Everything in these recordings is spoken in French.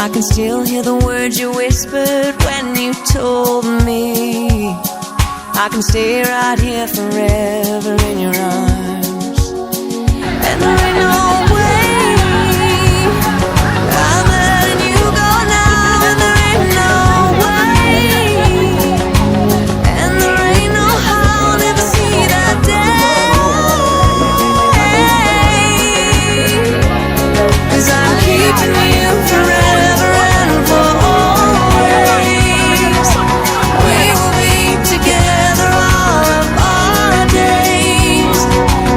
I can still hear the words you whispered when you told me I can stay right here forever in your arms. And there ain't no way I'm letting you go now. And there ain't no way, and there ain't no how I'll ever see that day. 'Cause I'm keeping you forever and for always. We will be together all of our days.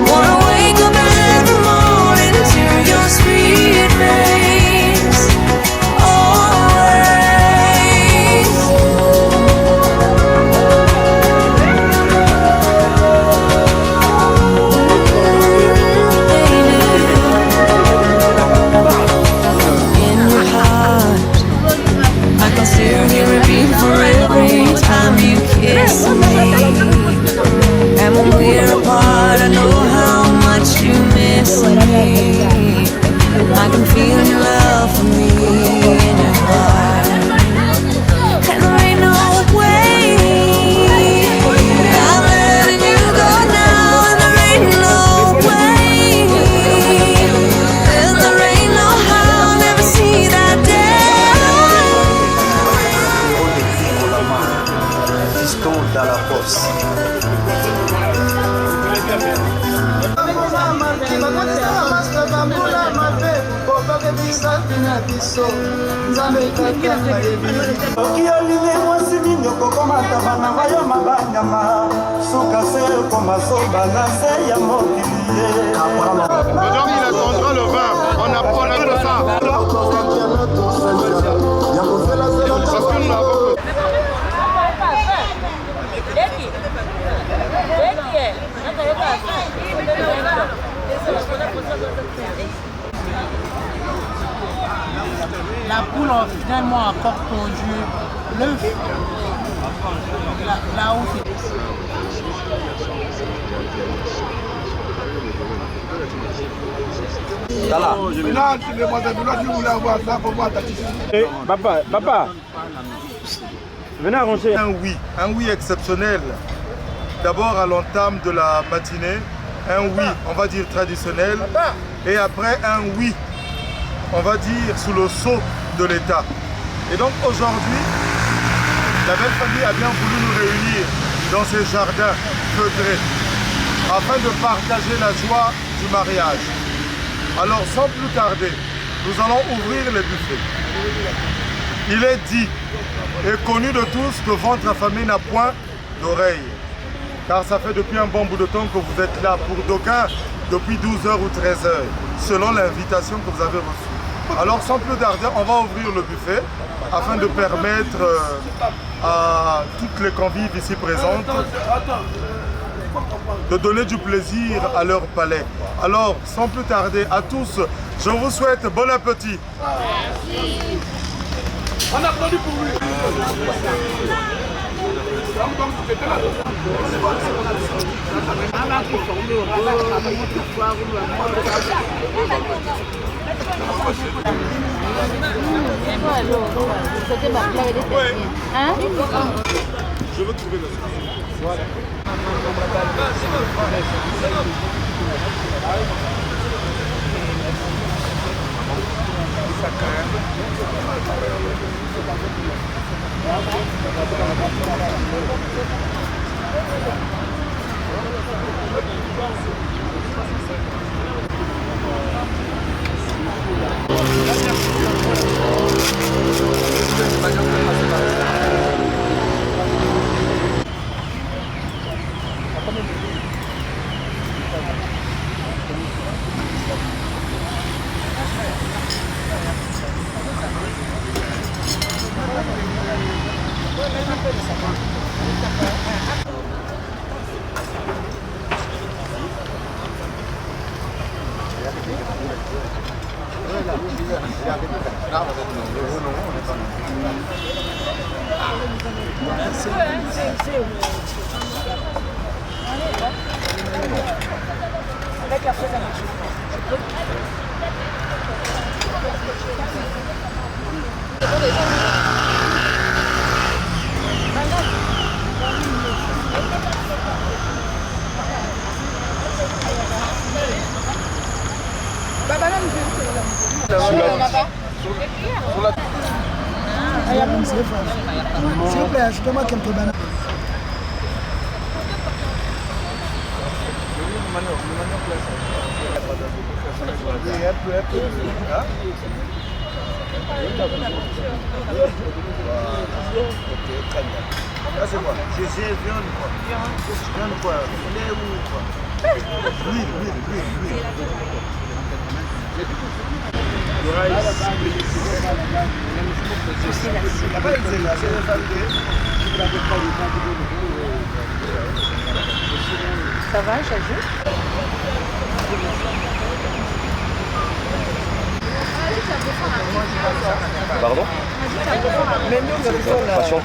Wanna wake up every morning to your sweet face. Always. In your heart, I can still hear it beat for every time you kiss me. And when we're apart, I know how much you miss me. I can feel your love for me in your heart. And there ain't no way I'm letting you go now. And there ain't no way, and there ain't no how I'll never see that day. Fiston dans la poste. Oki olingi mwasi mingi okokomata bana bayo mabanyama suka se komasoba na se ya mokili ye. Dedans, il attendra le vin. On apprend là que ça. Parce que nous l'avons. La poule a finalement encore pondu l'œuf. Là où Papa, venez arranger. Un oui exceptionnel. D'abord à l'entame de la matinée, un oui, on va dire traditionnel, et après un oui, on va dire sous le sceau de l'État. Et donc aujourd'hui, la belle famille a bien voulu nous réunir dans ces jardins feutrés afin de partager la joie du mariage. Alors sans plus tarder, nous allons ouvrir les buffets. Il est dit et connu de tous que votre affamé n'a point d'oreille. Car ça fait depuis un bon bout de temps que vous êtes là, pour d'aucuns depuis 12h ou 13h, selon l'invitation que vous avez reçue. Alors sans plus tarder, on va ouvrir le buffet afin de permettre à toutes les convives ici présentes de donner du plaisir à leur palais. Alors sans plus tarder, à tous, je vous souhaite bon appétit. Merci. On applaudit pour lui. Je veux trouver le voilà. Avec la fraise à manger. S'il vous plaît, achetez-moi quelques bananes. Là c'est quoi? J'ai viande quoi? Viande quoi? Poulet ou quoi? L'huile. Ça va, j'ajoute. Pardon? Passion.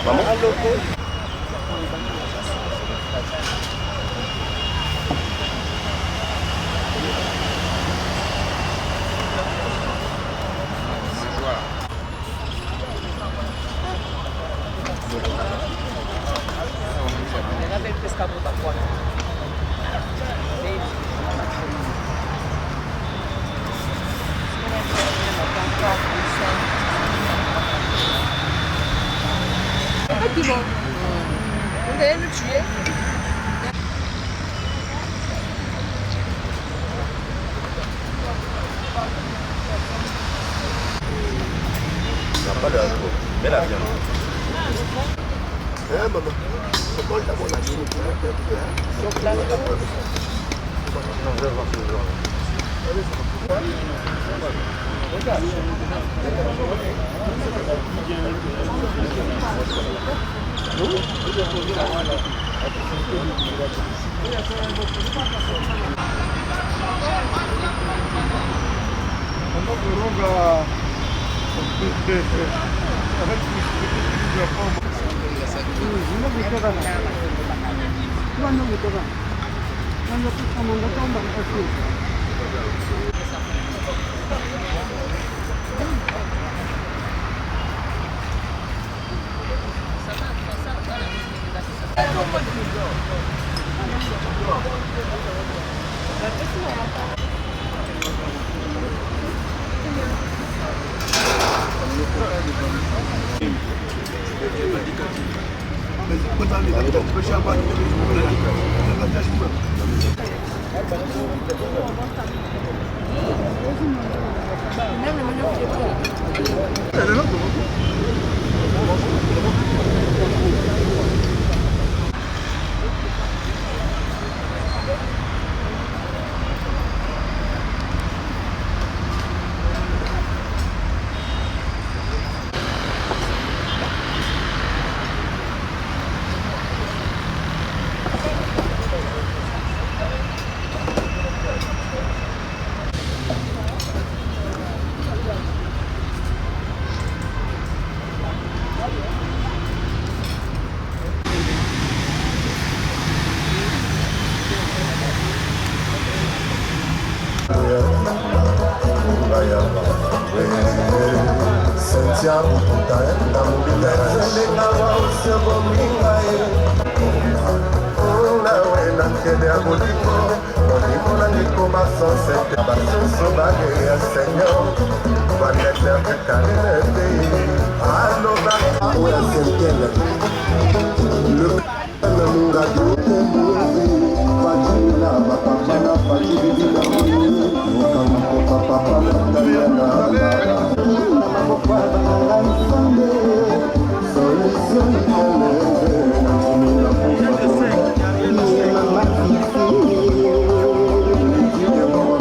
Maman? Effectivement. Vous allez me tuer. Il n'y a pas de alcool. Mais la viande. Hein maman? Comment d'abord la viande? Donc là, Non, je vais voir ce genre.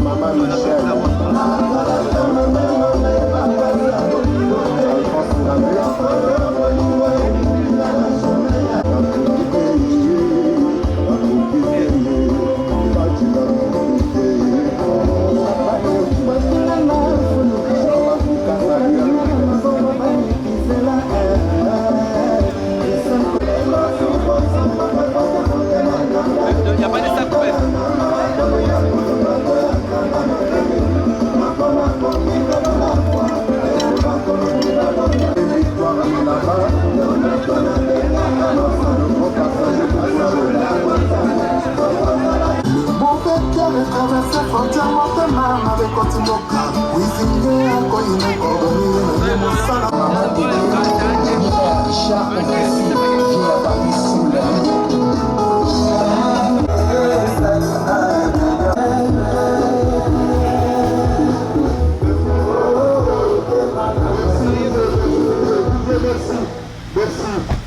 Maman Michel.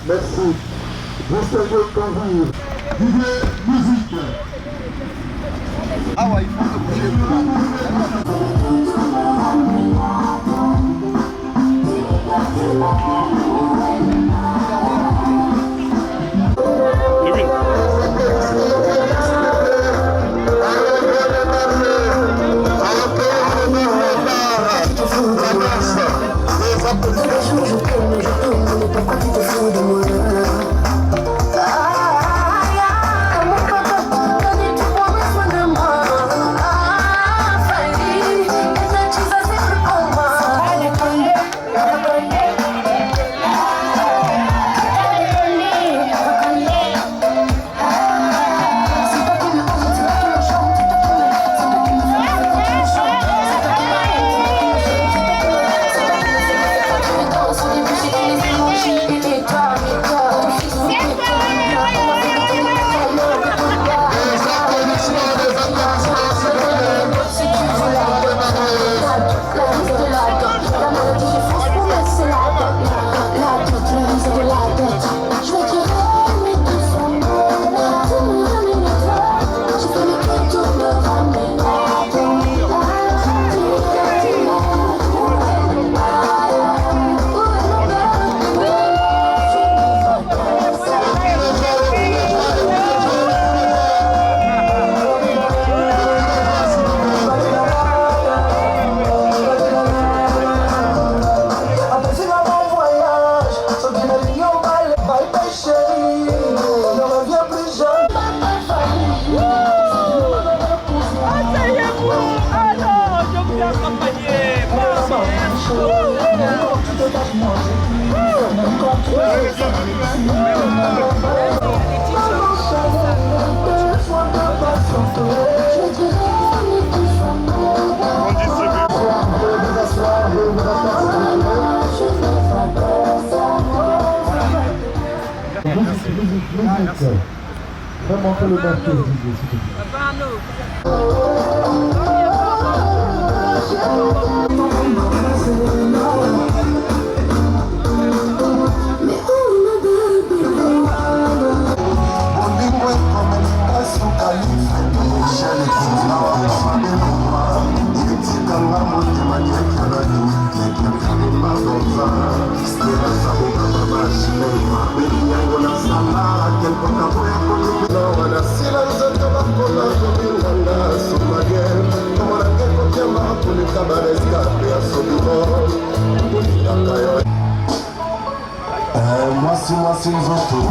Merci. Vous savez conduire. Vivez musique. Ah ouais, il faut se bouger. Vraiment que le banquet, s'il vous plaît. Moi c'est une auto.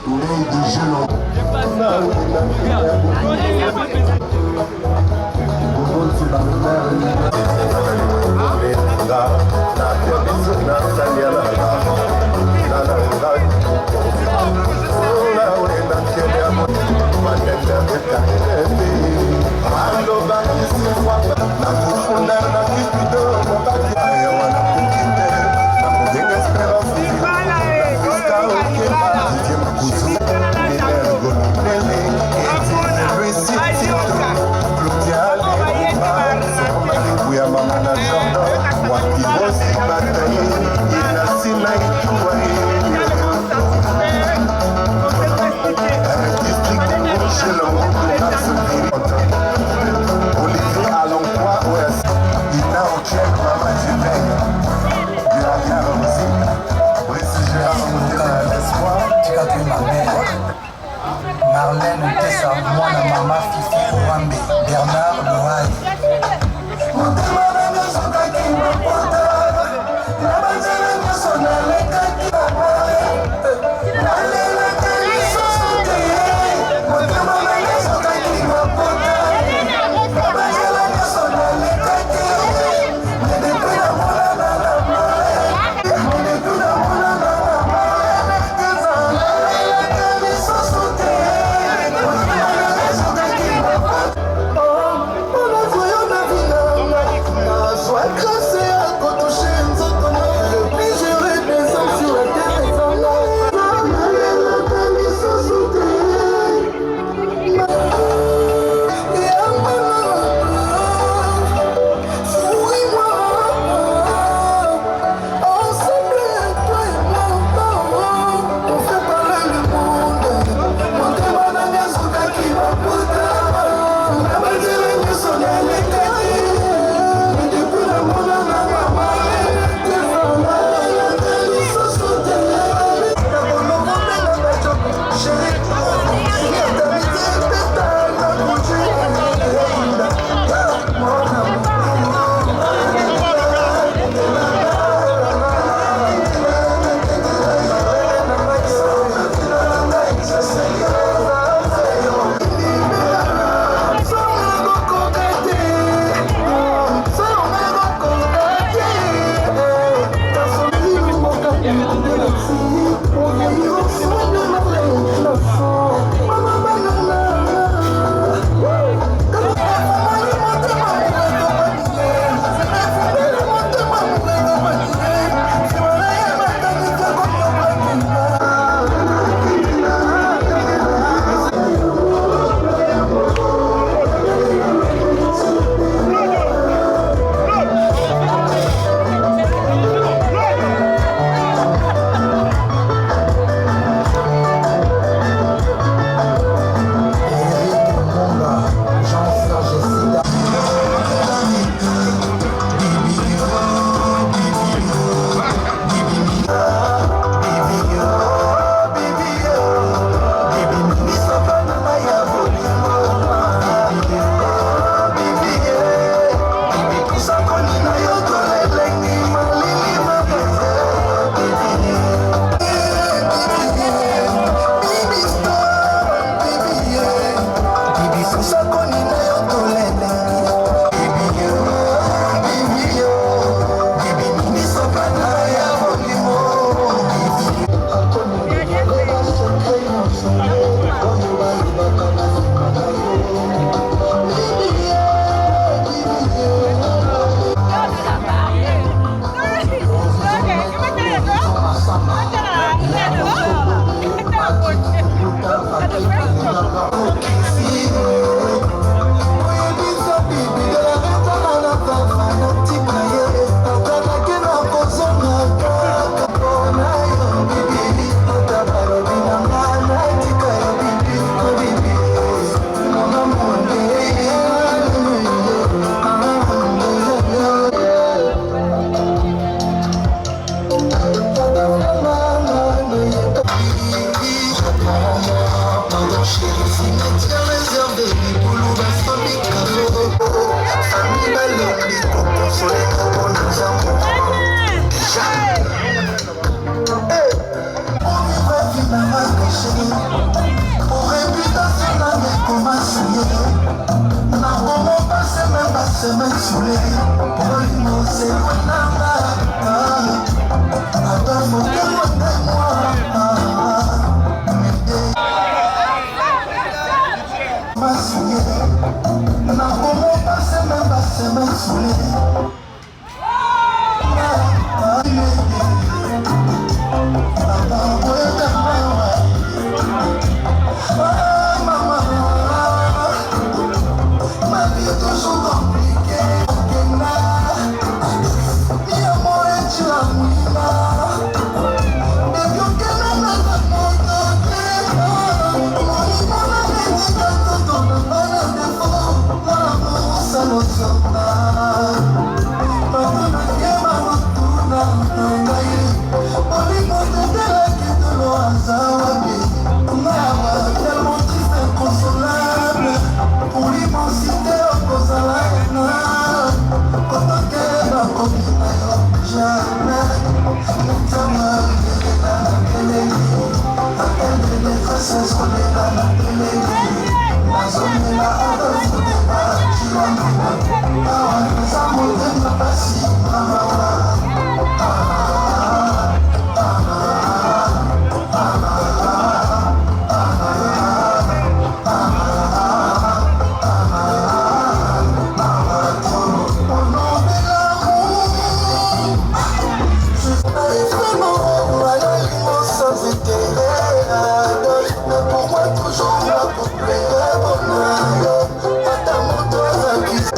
Lady Gelon. Marlène Tessa, Mwana Mama, Fifi Ouambe, Bernard Lohai. Oh,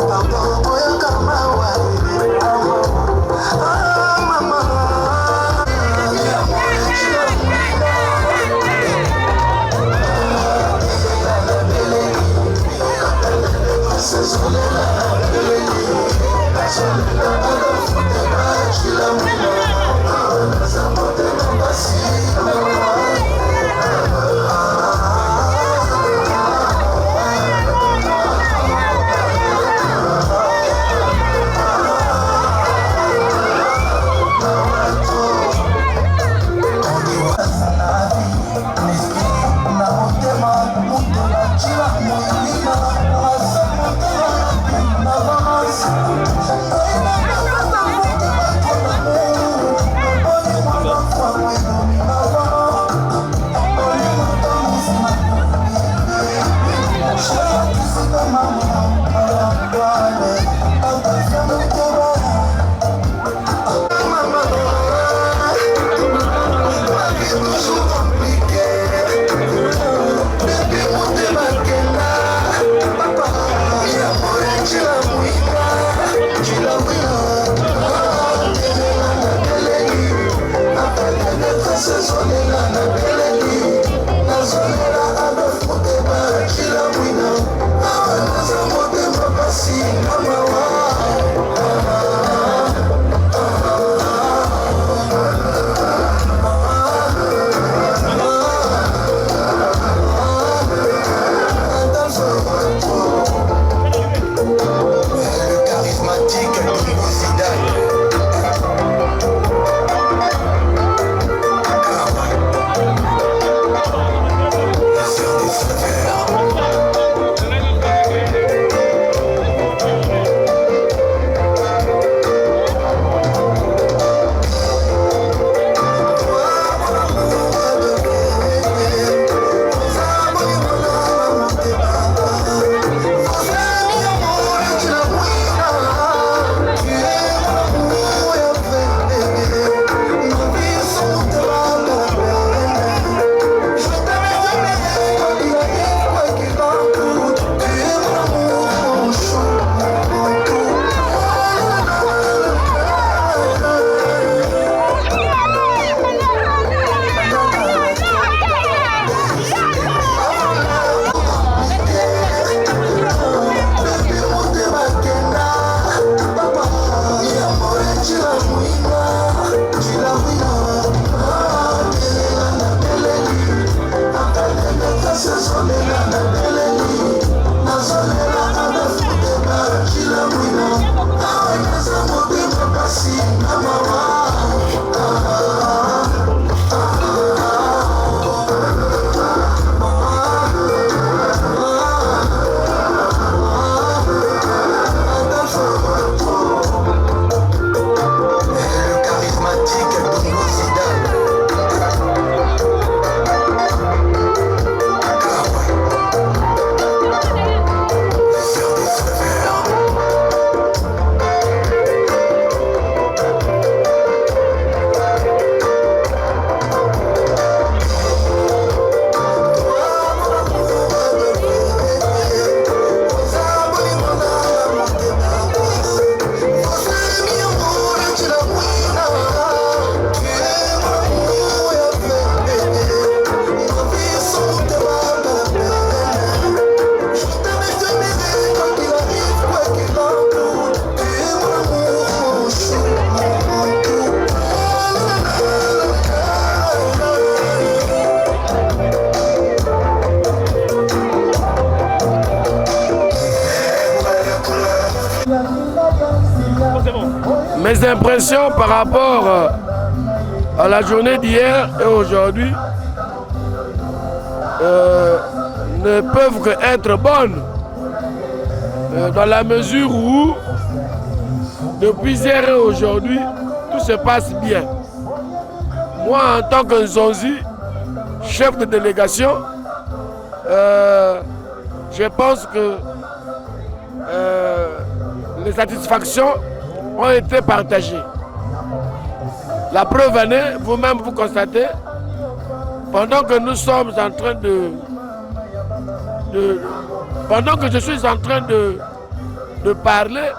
Pardon, Mes impressions par rapport à la journée d'hier et aujourd'hui ne peuvent qu'être bonnes. Dans la mesure où, depuis hier et aujourd'hui, tout se passe bien. Moi, en tant que Zonzi, chef de délégation, je pense que les satisfactions ont été partagées. La preuve en est, vous-même vous constatez, pendant que nous sommes en train pendant que je suis en train de parler,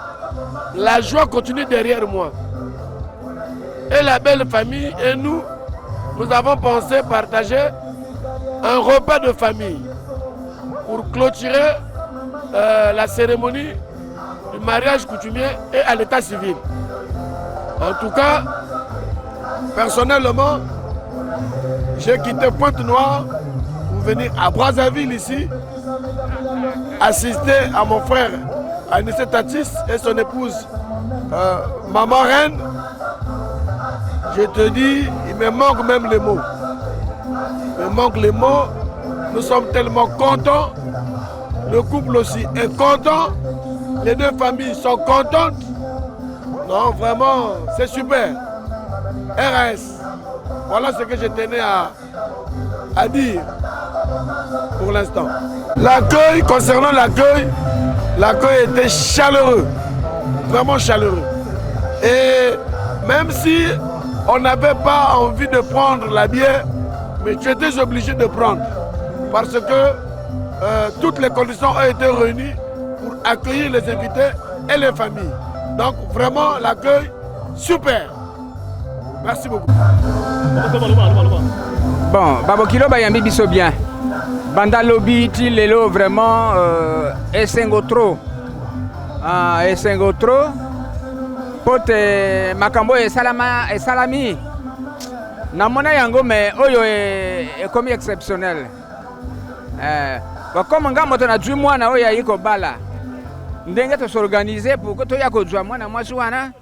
la joie continue derrière moi. Et la belle famille et nous avons pensé partager un repas de famille pour clôturer la cérémonie du mariage coutumier et à l'état civil. En tout cas, personnellement, j'ai quitté Pointe-Noire pour venir à Brazzaville ici, assister à mon frère Anissé Tatis et son épouse Maman Reine. Je te dis, il me manque même les mots. Il me manque les mots. Nous sommes tellement contents. Le couple aussi est content. Les deux familles sont contentes. Non, vraiment, c'est super. RS. Voilà ce que je tenais à dire pour l'instant. L'accueil, concernant l'accueil était chaleureux. Vraiment chaleureux. Et même si on n'avait pas envie de prendre la bière, mais tu étais obligé de prendre. Parce que toutes les conditions ont été réunies pour accueillir les invités et les familles. Donc vraiment l'accueil, super. Merci beaucoup. Bon, Babokilo Bayambi biso bien. Banda lobby ti lelo vraiment esengo trop. Esengo trop. Pote makambo esalami. Namona yango mais oyo est comme exceptionnel. Comme nga moto na dwi mwana oyo yiko bala. Ndenge to s'organiser pour que to ya ko dwa mwana mwasi wana.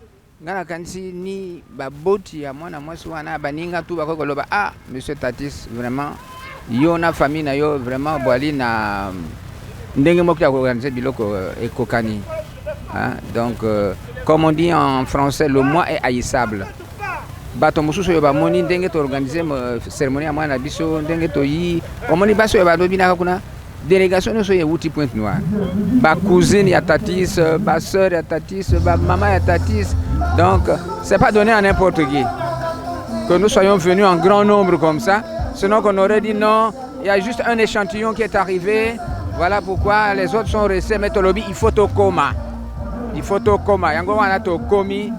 Ngana kanisi ni baboti ya mwana mwasi wana baninga tu bako koloba monsieur Tatis vraiment yo na famille na yo vraiment boali na ndenge moko ya organiser biloko ekokani. Donc comme on dit en français, le mois est haïssable. Bato mususu yo ba moni ndenge to organiser cérémonie ya mwana biso ndenge to yi omoni baso yo ba lobi na kuna délégation nous sommes outil Pointe-Noire. Ma cousine ya Tatis, ma soeur ya Tatis, ma maman ya Tatis. Donc, c'est pas donné à n'importe qui. Que nous soyons venus en grand nombre comme ça. Sinon qu'on aurait dit non, il y a juste un échantillon qui est arrivé. Voilà pourquoi les autres sont restés. Mais lobby, il faut au coma. Il faut au coma. Il y a un comi.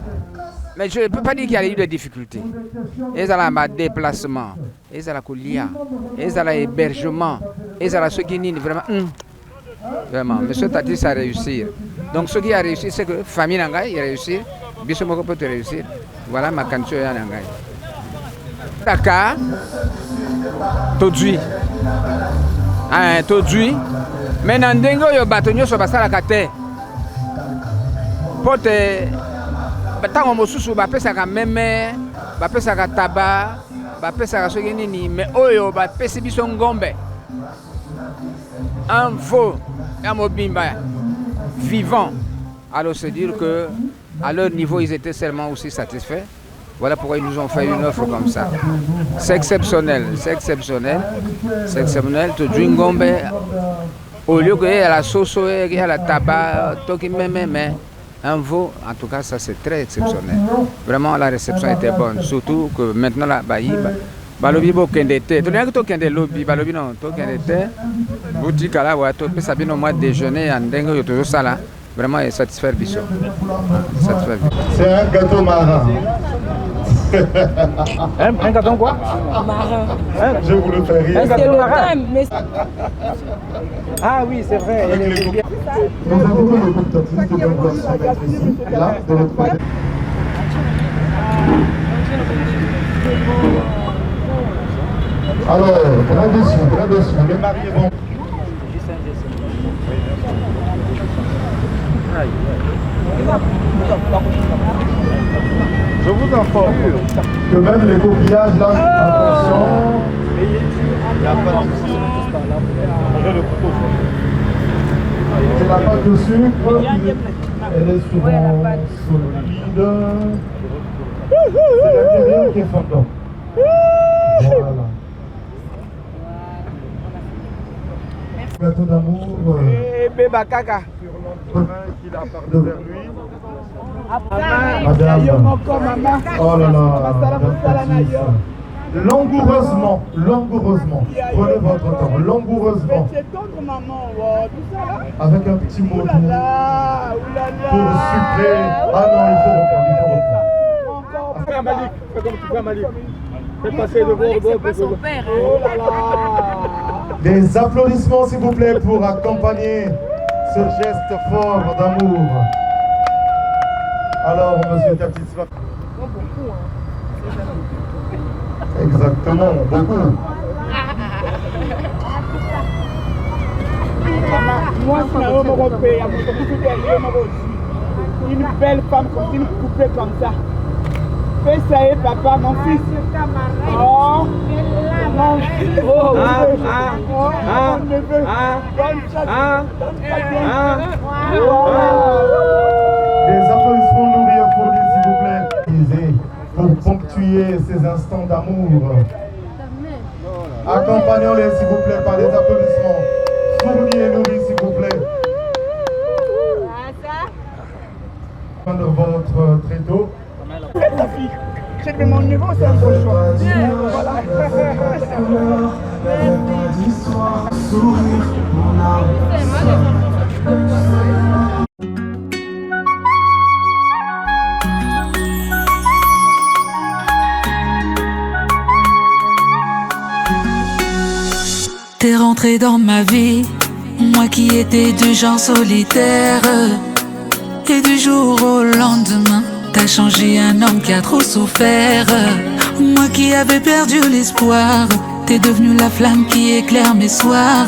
Mais je ne peux pas dire qu'il y a eu des difficultés. Il y a un déplacement, il y a un coulia, il y a un hébergement, il y a ceux qui n'y vraiment. Vraiment, monsieur Tatis a réussi. Donc ce qui a réussi, c'est que la famille n'a pas réussi. Bissomoko peut réussir. Voilà ma candidature à Nangaï. Dakar, Todui. Todui. Mais Nandengo, il y a un bâtonnier sur la carte. Pote. Tant que je suis même je tabac, mais oyo un faux vivant. Alors c'est dire que à leur niveau ils étaient seulement aussi satisfaits. Voilà pourquoi ils nous ont fait une offre comme ça. C'est exceptionnel, c'est exceptionnel, c'est exceptionnel. Tu drink Ngombe au lieu qu'il y a la sauce, il y a la tabac, mais un veau, en tout cas, ça c'est très exceptionnel. Vraiment, la réception était bonne. Surtout que maintenant, la balobi bo kendete. Tu n'as que kende lobby, balobi non, to kendete. Boutique là, ouais, tu peux savoir au mois de déjeuner, en dingue, yo toujours ça là. Vraiment, il satisfaire biso. C'est un gâteau marin. Un gâteau quoi? Marin. Je vous le fais rire. Un gâteau marin. Ah oui, c'est vrai. Nous avons vu le groupe Tatis qui doit se mettre ici, là, de l'autre côté. Alors, très dessus, les mariés vont. Je vous informe Que même les coquillages là, attention. C'est la pâte de sucre. Elle est souvent solide. C'est l'intérieur qui est fondant. Voilà. Gâteau d'amour. qu'il a parlé vers lui. Madame. Oh là là. Langoureusement, prenez votre temps, langoureusement, avec un petit mot doux, pour sucrer. Ah non, il faut reprendre. Malik, fais comme tu fais Malik. Fais passer de bord. son père. Oh là là. Des applaudissements s'il vous plaît pour accompagner ce geste fort d'amour. Alors, monsieur Tatis. Exactement, beaucoup. Moi, c'est un homme européen. Une belle femme comme une poupée comme ça. Fais ça, papa, mon fils. Oh, mon fils. Oh, mon neveu. Des applaudissements nourris fournis, s'il vous plaît. Pour ponctuer ces instants d'amour. Accompagnons-les, s'il vous plaît, par des applaudissements fournis et nourris, s'il vous plaît. De votre tréteau. Ta fille, c'est de mon niveau, c'est un beau choix. Voilà. T'es rentré dans ma vie, moi qui étais du genre solitaire. Et du jour au lendemain, t'as changé un homme qui a trop souffert. Moi qui avais perdu l'espoir, t'es devenu la flamme qui éclaire mes soirs.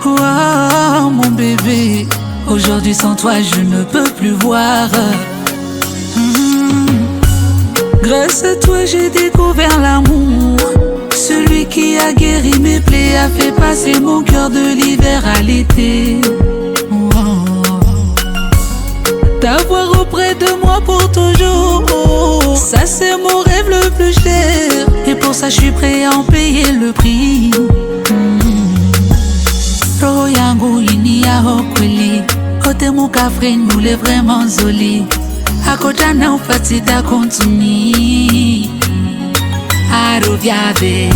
Oh mon bébé, aujourd'hui sans toi je ne peux plus voir. Grâce à toi j'ai découvert l'amour. Celui qui a guéri mes plaies, a fait passer mon cœur de l'hiver à l'été. T'avoir auprès de moi pour toujours, ça c'est mon rêve le plus cher. Et pour ça je suis prêt à en payer le prix. Roho yangu ini ya hokweli, kote mukafre nule vraiment zoli. Akotana ufatita kontuni.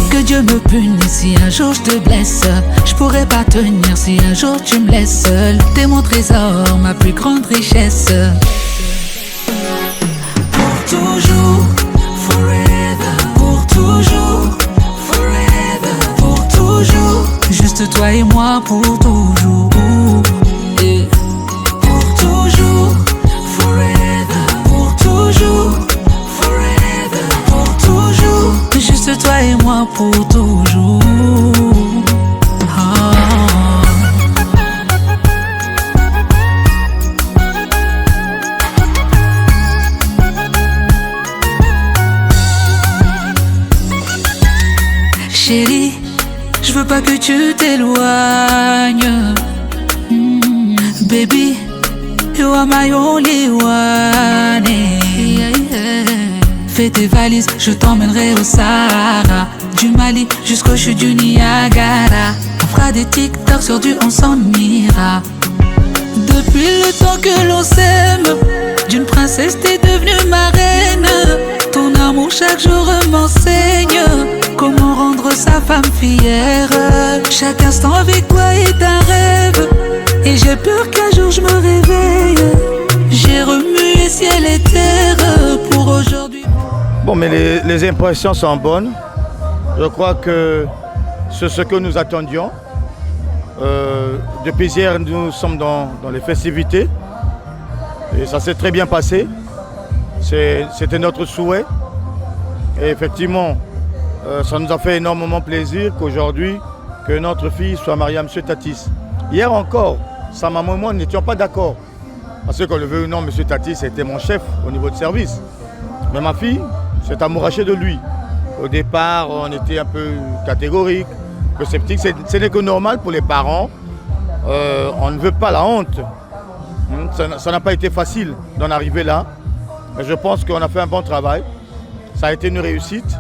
Que Dieu me punisse si un jour je te blesse. Je pourrais pas tenir si un jour tu me laisses seul. T'es mon trésor, ma plus grande richesse. Pour toujours, forever. Pour toujours, forever. Pour toujours, juste toi et moi pour toujours. Yeah. Pour toujours, forever. Pour toujours, forever. Pour toujours, juste toi et moi pour toujours. Chérie, je veux pas que tu t'éloignes. Baby, you are my only one. Fais tes valises, je t'emmènerai au Sahara. Du Mali jusqu'aux chutes du Niagara. On fera des TikTok sur du on s'en ira. Depuis le temps que l'on s'aime, d'une princesse t'es devenue ma reine. Ton amour chaque jour m'enseigne comment rendre sa femme fière. Chaque instant avec toi est un rêve. Et j'ai peur qu'un jour je me réveille. J'ai remué ciel et terre pour aujourd'hui. Bon, mais les impressions sont bonnes. Je crois que c'est ce que nous attendions. Depuis hier, nous sommes dans les festivités. Et ça s'est très bien passé. C'était notre souhait. Et effectivement, ça nous a fait énormément plaisir qu'aujourd'hui, que notre fille soit mariée à M. Tatis. Hier encore, sa maman et moi n'étions pas d'accord. Parce que qu'on le veut ou non, M. Tati, c'était mon chef au niveau de service. Mais ma fille s'est amourachée de lui. Au départ, on était un peu catégorique, un peu sceptique. Ce n'est que normal pour les parents. On ne veut pas la honte. Ça n'a pas été facile d'en arriver là. Mais je pense qu'on a fait un bon travail. Ça a été une réussite.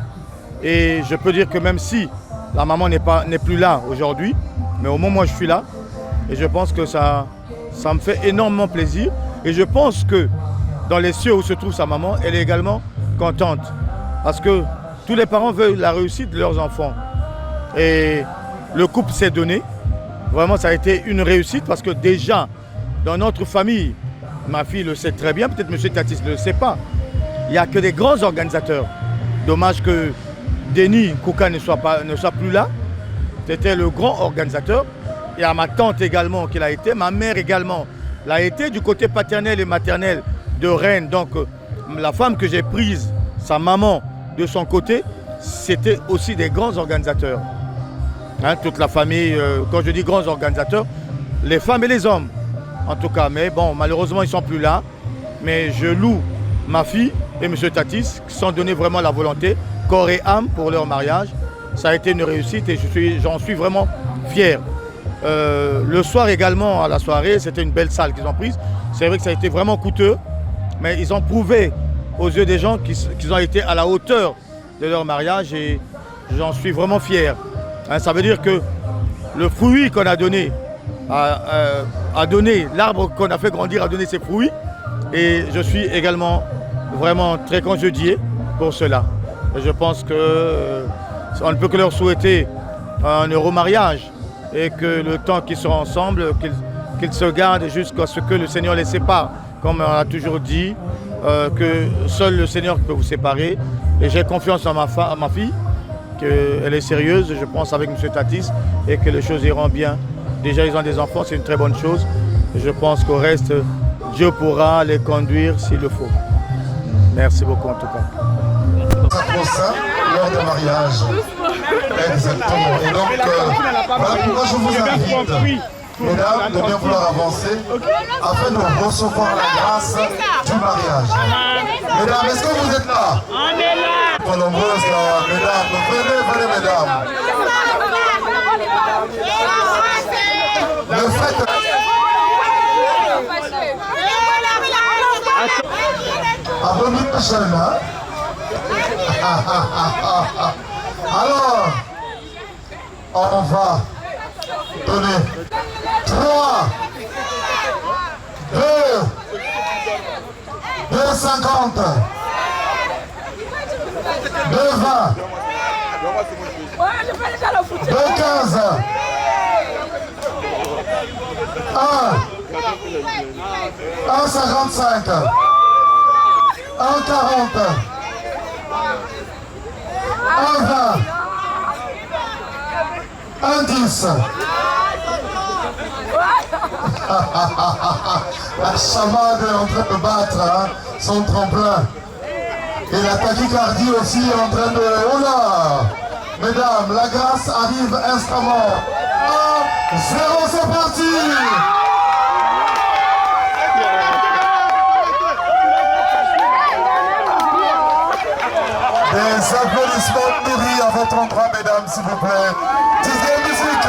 Et je peux dire que même si la maman n'est plus là aujourd'hui, mais au moins moi je suis là. Et je pense que ça me fait énormément plaisir. Et je pense que dans les cieux où se trouve sa maman, elle est également contente. Parce que tous les parents veulent la réussite de leurs enfants. Et le couple s'est donné. Vraiment, ça a été une réussite parce que déjà, dans notre famille, ma fille le sait très bien, peut-être M. Tatis ne le sait pas, il n'y a que des grands organisateurs. Dommage que Denis Kouka ne soit plus là. C'était le grand organisateur. Il y a ma tante également qui l'a été, ma mère également l'a été, du côté paternel et maternel de Rennes. Donc la femme que j'ai prise, sa maman de son côté, c'était aussi des grands organisateurs. Hein, toute la famille, quand je dis grands organisateurs, les femmes et les hommes en tout cas. Mais bon, malheureusement ils ne sont plus là. Mais je loue ma fille et M. Tatis qui sont donné vraiment la volonté, corps et âme pour leur mariage. Ça a été une réussite et j'en suis vraiment fier. Le soir également, à la soirée, c'était une belle salle qu'ils ont prise. C'est vrai que ça a été vraiment coûteux, mais ils ont prouvé aux yeux des gens qu'ils ont été à la hauteur de leur mariage et j'en suis vraiment fier. Hein, ça veut dire que le fruit qu'on a donné, l'arbre qu'on a fait grandir a donné ses fruits et je suis également vraiment très congédié pour cela. Et je pense qu'on ne peut que leur souhaiter un heureux mariage et que le temps qu'ils seront ensemble, qu'ils se gardent jusqu'à ce que le Seigneur les sépare. Comme on a toujours dit, que seul le Seigneur peut vous séparer. Et j'ai confiance en ma fille, qu'elle est sérieuse, je pense, avec M. Tatis, et que les choses iront bien. Déjà, ils ont des enfants, c'est une très bonne chose. Et je pense qu'au reste, Dieu pourra les conduire s'il le faut. Merci beaucoup en tout cas. Ça, lors du mariage. Exactement. Et donc, voilà pourquoi je vous invite, mesdames, de bien vouloir avancer afin de recevoir la grâce du mariage. Mesdames, est-ce que vous êtes là? On est là. Trop nombreuses là, mesdames. Venez, mesdames. Le fait... Abonnez Michel, hein? Alors, on va donner 3, 2, 2,50, 2,20, 2,15, 1,55, 1,40, 1,20, 1,10. La chamade est en train de battre hein, son tremplin. Et la tachycardie aussi est en train de... Oula! Mesdames, la grâce arrive instamment. 1, 0, c'est parti! Des applaudissements nourris à votre endroit, mesdames, s'il vous plaît. Dixième musique.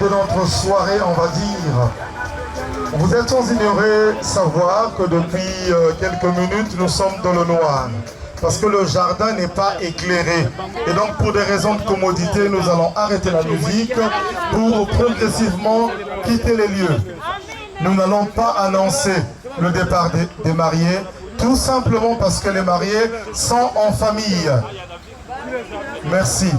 De notre soirée, on va dire, vous êtes sans ignorer savoir que depuis quelques minutes, nous sommes dans le noir. Parce que le jardin n'est pas éclairé. Et donc, pour des raisons de commodité, nous allons arrêter la musique pour progressivement quitter les lieux. Nous n'allons pas annoncer le départ des mariés, tout simplement parce que les mariés sont en famille. Merci.